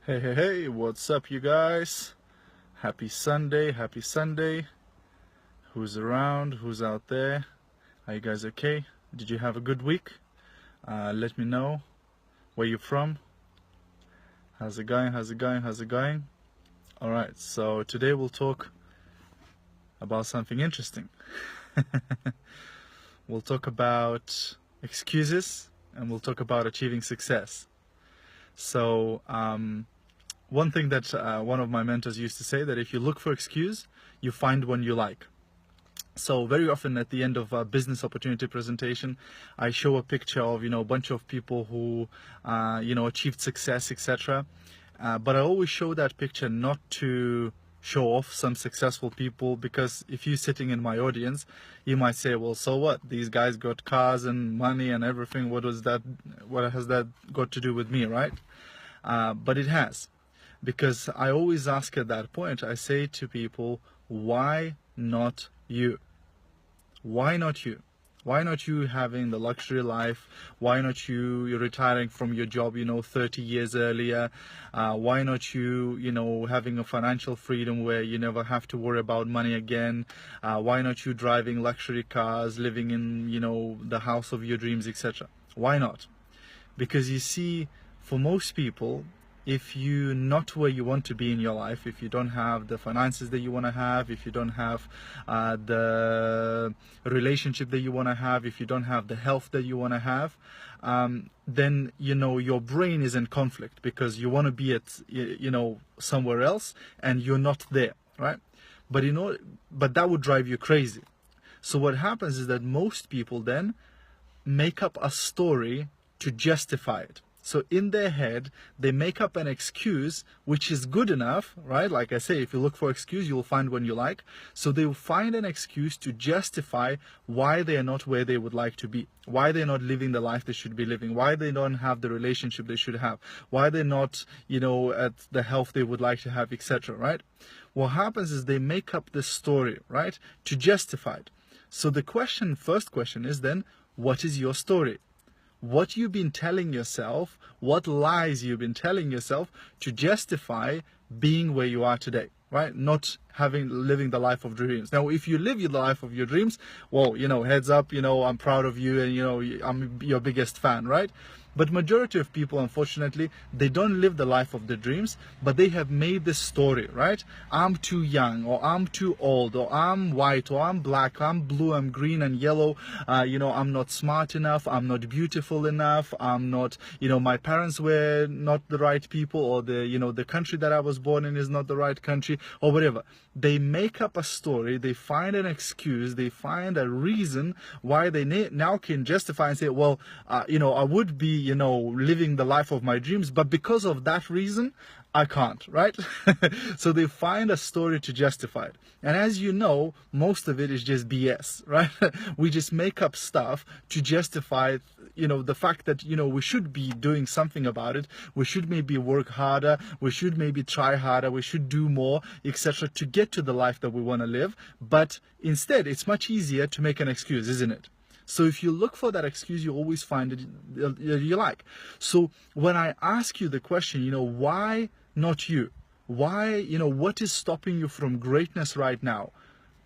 Hey, what's up, you guys? Happy Sunday, happy Sunday. Who's around? Who's out there? Are you guys okay? Did you have a good week? Let me know where you're from. How's it going? How's it going? How's it going? Alright, so today we'll talk about something interesting. We'll talk about excuses and we'll talk about achieving success. So, one thing that one of my mentors used to say, that if you look for excuse, you find one you like. So very often at the end of a business opportunity presentation, I show a picture of, a bunch of people who, achieved success, etc. But I always show that picture not to show off some successful people, because if you're sitting in my audience, you might say, well, so what? These guys got cars and money and everything. What has that got to do with me, right? But it has. Because I always ask at that point, I say to people, why not you? Why not you? Why not you having the luxury life? Why not you're retiring from your job, 30 years earlier? Why not you having a financial freedom where you never have to worry about money again? Why not you driving luxury cars, living in, the house of your dreams, etc.? Why not? Because you see, for most people, if you're not where you want to be in your life, if you don't have the finances that you want to have, if you don't have the relationship that you want to have, if you don't have the health that you want to have, then your brain is in conflict, because you want to be at somewhere else and you're not there, right? But that would drive you crazy. So what happens is that most people then make up a story to justify it. So in their head, they make up an excuse which is good enough, right? Like I say, if you look for excuse, you'll find one you like. So they will find an excuse to justify why they are not where they would like to be, why they're not living the life they should be living, why they don't have the relationship they should have, why they're not, at the health they would like to have, etc., right? What happens is they make up this story, right, to justify it. So the first question is then, what is your story? What you've been telling yourself, what lies you've been telling yourself to justify being where you are today, right? Not living the life of dreams. Now, if you live the life of your dreams, well, heads up, I'm proud of you, and I'm your biggest fan, right? But majority of people, unfortunately, they don't live the life of their dreams, but they have made this story, right? I'm too young, or I'm too old, or I'm white, or I'm black, I'm blue, I'm green and yellow, I'm not smart enough, I'm not beautiful enough, I'm not, my parents were not the right people, or the country that I was born in is not the right country, or whatever. They make up a story, they find an excuse, they find a reason why they now can justify and say, well, I would be, living the life of my dreams, but because of that reason, I can't, right? So they find a story to justify it. And as you know, most of it is just BS, right? We just make up stuff to justify, the fact that, we should be doing something about it. We should maybe work harder. We should maybe try harder. We should do more, etc., to get to the life that we want to live. But instead, it's much easier to make an excuse, isn't it? So if you look for that excuse, you always find it you like. So when I ask you the question, why not you? Why, what is stopping you from greatness right now?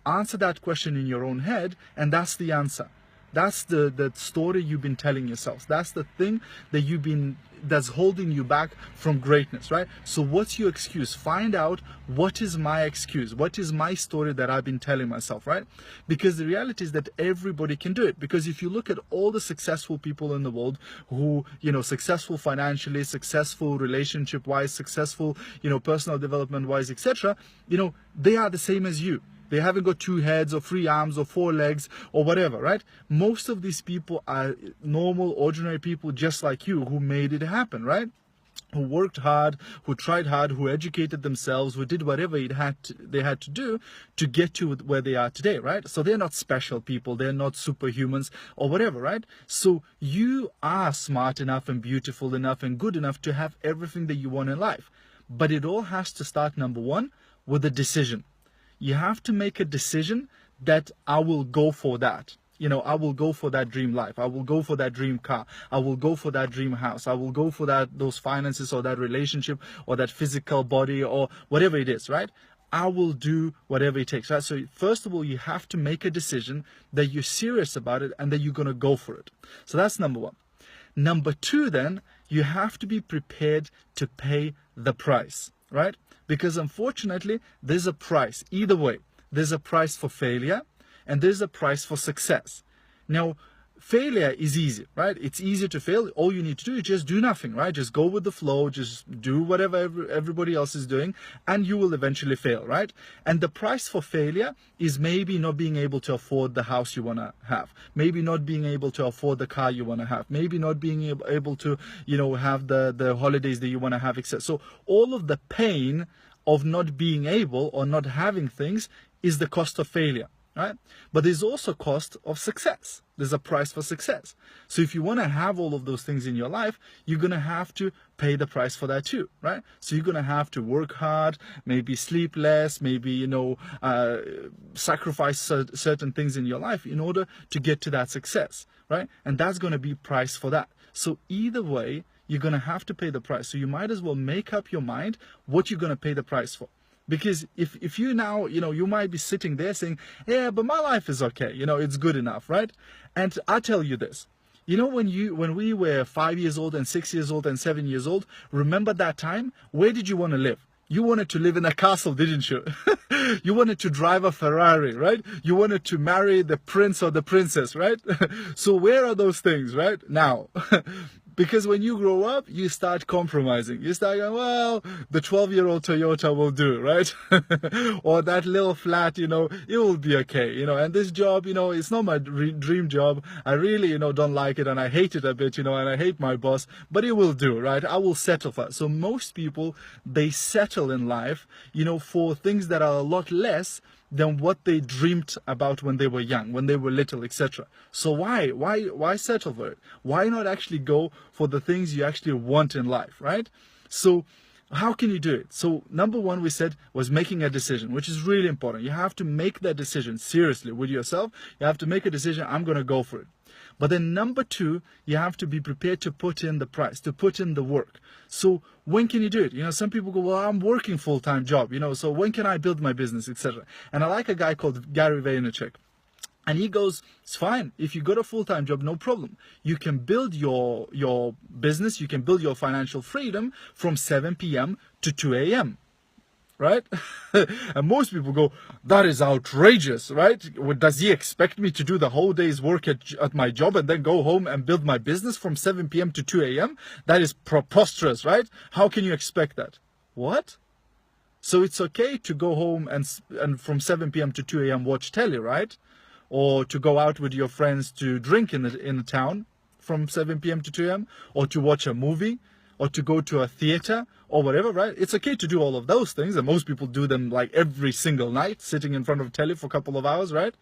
Answer that question in your own head, and that's the answer. That's the story you've been telling yourselves. That's the thing that that's holding you back from greatness, right? So what's your excuse? Find out, what is my excuse? What is my story that I've been telling myself, right? Because the reality is that everybody can do it. Because if you look at all the successful people in the world who, successful financially, successful relationship-wise, successful, personal development-wise, etc., they are the same as you. They haven't got 2 heads or 3 arms or 4 legs or whatever, right? Most of these people are normal, ordinary people just like you, who made it happen, right? Who worked hard, who tried hard, who educated themselves, who did whatever they had to do to get to where they are today, right? So they're not special people, they're not superhumans or whatever, right? So you are smart enough and beautiful enough and good enough to have everything that you want in life. But it all has to start, number one, with a decision. You have to make a decision that I will go for that. I will go for that dream life. I will go for that dream car. I will go for that dream house. I will go for those finances or that relationship or that physical body or whatever it is, right? I will do whatever it takes, right? So first of all, you have to make a decision that you're serious about it and that you're going to go for it. So that's number one. Number two, then, you have to be prepared to pay the price, right? Because unfortunately, there's a price. Either way, there's a price for failure and there's a price for success. Now, failure is easy, right? It's easy to fail. All you need to do is just do nothing, right? Just go with the flow, just do whatever everybody else is doing, and you will eventually fail, right? And the price for failure is maybe not being able to afford the house you want to have, maybe not being able to afford the car you want to have, maybe not being able to, have the holidays that you want to have, etc. So all of the pain of not being able or not having things is the cost of failure. Right? But there's also cost of success. There's a price for success. So if you want to have all of those things in your life, you're going to have to pay the price for that too, right? So you're going to have to work hard, maybe sleep less, maybe, sacrifice certain things in your life in order to get to that success, right? And that's going to be price for that. So either way, you're going to have to pay the price. So you might as well make up your mind what you're going to pay the price for. Because if you now, you might be sitting there saying, yeah, but my life is okay, it's good enough, right? And I tell you this, when we were 5 years old and 6 years old and 7 years old, remember that time? Where did you want to live? You wanted to live in a castle, didn't you? You wanted to drive a Ferrari, right? You wanted to marry the prince or the princess, right? So where are those things, right? Now, because when you grow up, you start compromising. You start going, well, the 12-year-old Toyota will do, right? Or that little flat, it will be okay, and this job, it's not my dream job. I really, don't like it and I hate it a bit, and I hate my boss, but it will do, right? I will settle for it. So most people, they settle in life, for things that are a lot less than what they dreamed about when they were young, when they were little, etc. So why settle for it? Why not actually go for the things you actually want in life, right? So how can you do it? So number one, we said, was making a decision, which is really important. You have to make that decision seriously with yourself. You have to make a decision, I'm going to go for it. But then number two, you have to be prepared to put in the price, to put in the work. So when can you do it? Some people go, well, I'm working full-time job, so when can I build my business, etc. And I like a guy called Gary Vaynerchuk. And he goes, it's fine. If you got a full-time job, no problem. You can build your business, you can build your financial freedom from 7 p.m. to 2 a.m. Right? And most people go, that is outrageous, right? Does he expect me to do the whole day's work at my job and then go home and build my business from 7 p.m. to 2 a.m.? That is preposterous, right? How can you expect that? What? So it's okay to go home and from 7 p.m. to 2 a.m. watch telly, right? Or to go out with your friends to drink in the town from 7 p.m. to 2 a.m. Or to watch a movie, or to go to a theater or whatever, right? It's okay to do all of those things, and most people do them like every single night, sitting in front of telly for a couple of hours, right?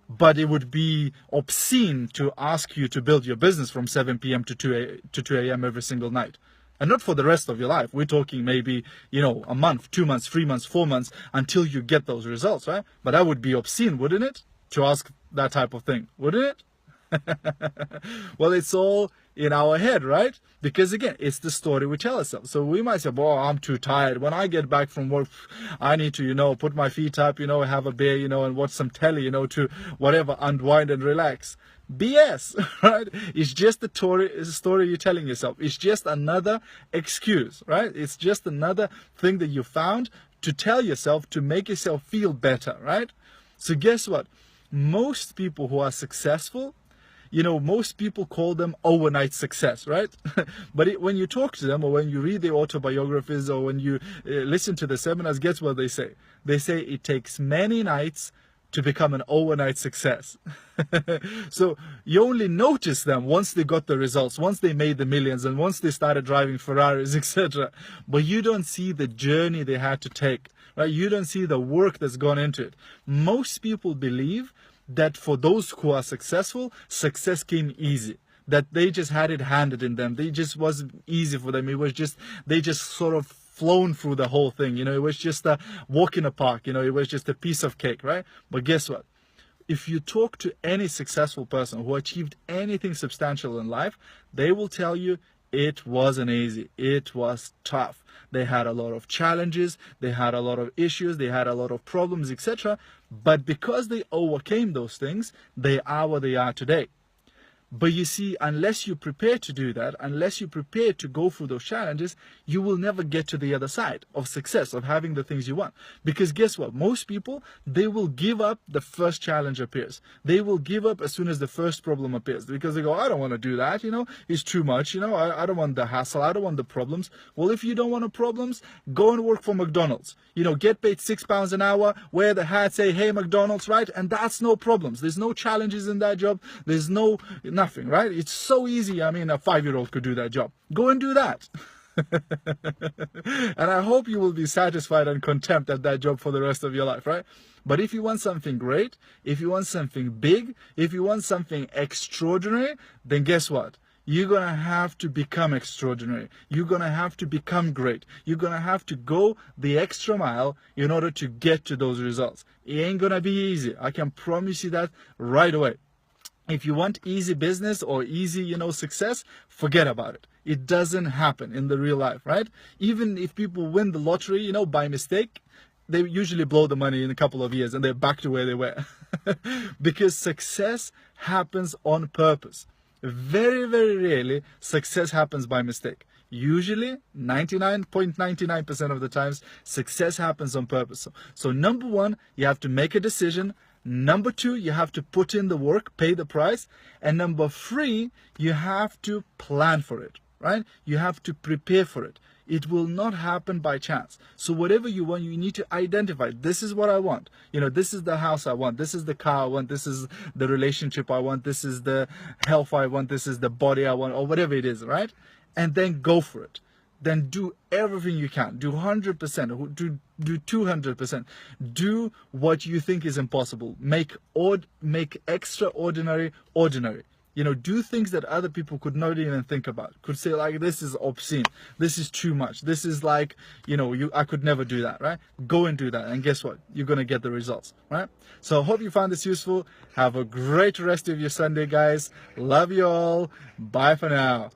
But it would be obscene to ask you to build your business from 7 p.m. to 2 a.m. every single night. And not for the rest of your life. We're talking maybe, a month, 2 months, 3 months, 4 months until you get those results, right? But that would be obscene, wouldn't it? To ask that type of thing, wouldn't it? Well, it's all in our head, right? Because again, it's the story we tell ourselves. So we might say, well, I'm too tired. When I get back from work, I need to, put my feet up, have a beer, and watch some telly, to whatever, unwind and relax. BS, right? It's just the story you're telling yourself. It's just another excuse, right? It's just another thing that you found to tell yourself to make yourself feel better, right? So guess what? Most people who are successful, most people call them overnight success, right? But when you talk to them, or when you read their autobiographies, or when you listen to the seminars, guess what they say? They say it takes many nights to become an overnight success. So you only notice them once they got the results, once they made the millions, and once they started driving Ferraris, etc. But you don't see the journey they had to take, right? You don't see the work that's gone into it. Most people believe that for those who are successful, success came easy, that they just had it handed in them. They just wasn't easy for them. It was just, they just sort of flown through the whole thing. It was just a walk in a park. It was just a piece of cake, right? But guess what? If you talk to any successful person who achieved anything substantial in life, they will tell you it wasn't easy. It was tough. They had a lot of challenges, they had a lot of issues, they had a lot of problems, etc. But because they overcame those things, they are what they are today. But you see, unless you're prepared to do that, unless you're prepared to go through those challenges, you will never get to the other side of success, of having the things you want. Because guess what? Most people, they will give up the first challenge appears. They will give up as soon as the first problem appears. Because they go, I don't want to do that, it's too much, I don't want the hassle, I don't want the problems. Well, if you don't want the problems, go and work for McDonald's. Get paid £6 an hour, wear the hat, say, hey, McDonald's, right? And that's no problems. There's no challenges in that job. There's nothing, right? It's so easy. I mean, a 5-year-old could do that job. Go and do that. And I hope you will be satisfied and content at that job for the rest of your life, right? But if you want something great, if you want something big, if you want something extraordinary, then guess what? You're going to have to become extraordinary. You're going to have to become great. You're going to have to go the extra mile in order to get to those results. It ain't going to be easy. I can promise you that right away. If you want easy business or easy, success, forget about it. It doesn't happen in the real life, right? Even if people win the lottery, by mistake, they usually blow the money in a couple of years and they're back to where they were. Because success happens on purpose. Very, very rarely success happens by mistake. Usually 99.99% of the times success happens on purpose. So number one, you have to make a decision. Number two, you have to put in the work, pay the price. And number three, you have to plan for it, right? You have to prepare for it. It will not happen by chance. So whatever you want, you need to identify, this is what I want. This is the house I want. This is the car I want. This is the relationship I want. This is the health I want. This is the body I want, or whatever it is, right? And then go for it. Then do everything you can. Do 100%. Do 200%. Do what you think is impossible. Make extraordinary ordinary. Do things that other people could not even think about. Could say like, this is obscene. This is too much. This is like, I could never do that, right? Go and do that. And guess what? You're going to get the results, right? So I hope you found this useful. Have a great rest of your Sunday, guys. Love you all. Bye for now.